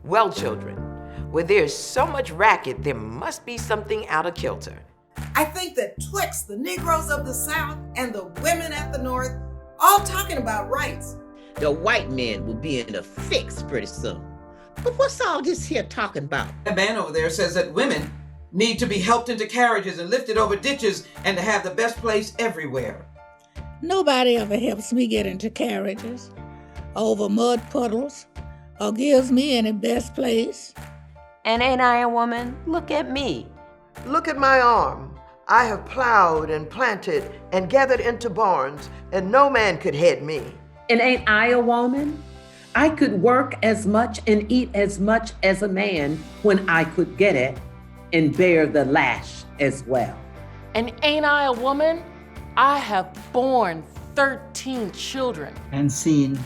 Well, children, where there's so much racket, there must be something out of kilter. I think that twixt the Negroes of the South and the women at the North, all talking about rights, the white men will be in a fix pretty soon. But what's all this here talking about? That man over there says that women need to be helped into carriages and lifted over ditches and to have the best place everywhere. Nobody ever helps me get into carriages, over mud puddles, or gives me any best place. And ain't I a woman? Look at me. Look at my arm. I have plowed and planted and gathered into barns, and no man could head me. And ain't I a woman? I could work as much and eat as much as a man when I could get it, and bear the lash as well. And ain't I a woman? I have borne 13 children. And seen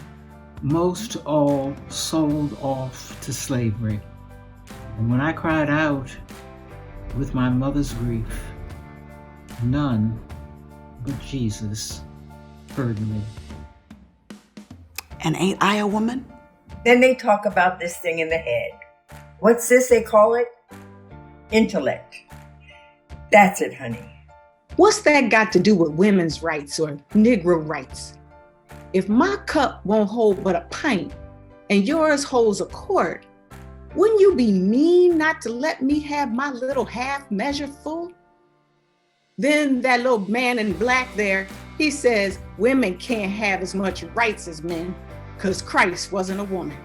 most all sold off to slavery. And when I cried out with my mother's grief, none but Jesus heard me. And ain't I a woman? Then they talk about this thing in the head. What's this they call it? Intellect. That's it, honey. What's that got to do with women's rights or Negro rights? If my cup won't hold but a pint and yours holds a quart, wouldn't you be mean not to let me have my little half measure full? Then that little man in black there, he says women can't have as much rights as men because Christ wasn't a woman.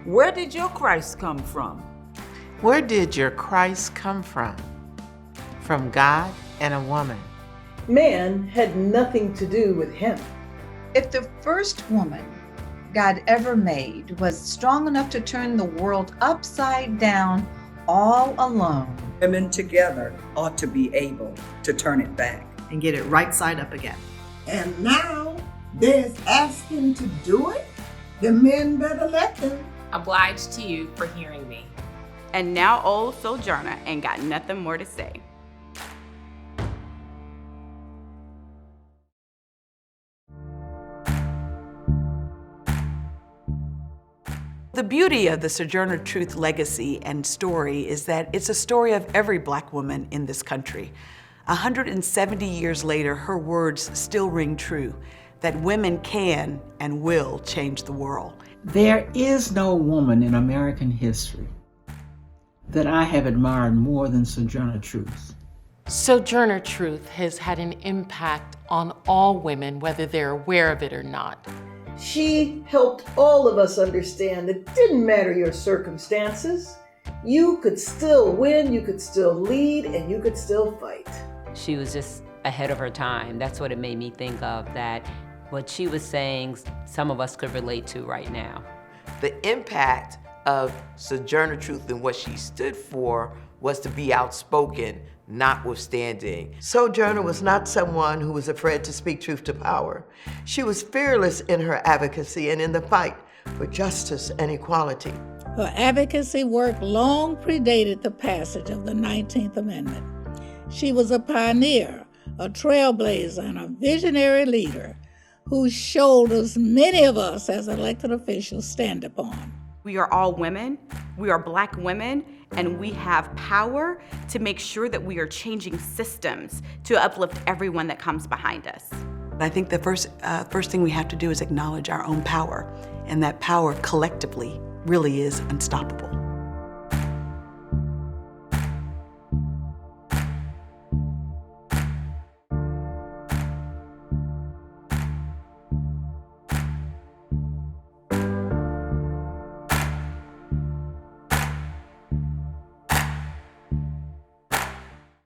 Where did your Christ come from? Where did your Christ come from? From God and a woman. Man had nothing to do with him. If the first woman God ever made was strong enough to turn the world upside down all alone, women together ought to be able to turn it back and get it right side up again. And now they're asking to do it? The men better let them. Obliged to you for hearing me. And now old Sojourner ain't got nothing more to say. The beauty of the Sojourner Truth legacy and story is that it's a story of every Black woman in this country. 170 years later, her words still ring true, that women can and will change the world. There is no woman in American history that I have admired more than Sojourner Truth. Sojourner Truth has had an impact on all women, whether they're aware of it or not. She helped all of us understand it didn't matter your circumstances. You could still win, you could still lead, and you could still fight. She was just ahead of her time. That's what it made me think of, that what she was saying, some of us could relate to right now. The impact of Sojourner Truth and what she stood for was to be outspoken, notwithstanding. Sojourner was not someone who was afraid to speak truth to power. She was fearless in her advocacy and in the fight for justice and equality. Her advocacy work long predated the passage of the 19th Amendment. She was a pioneer, a trailblazer, and a visionary leader whose shoulders many of us as elected officials stand upon. We are all women, we are Black women, and we have power to make sure that we are changing systems to uplift everyone that comes behind us. I think the first thing we have to do is acknowledge our own power, and that power collectively really is unstoppable.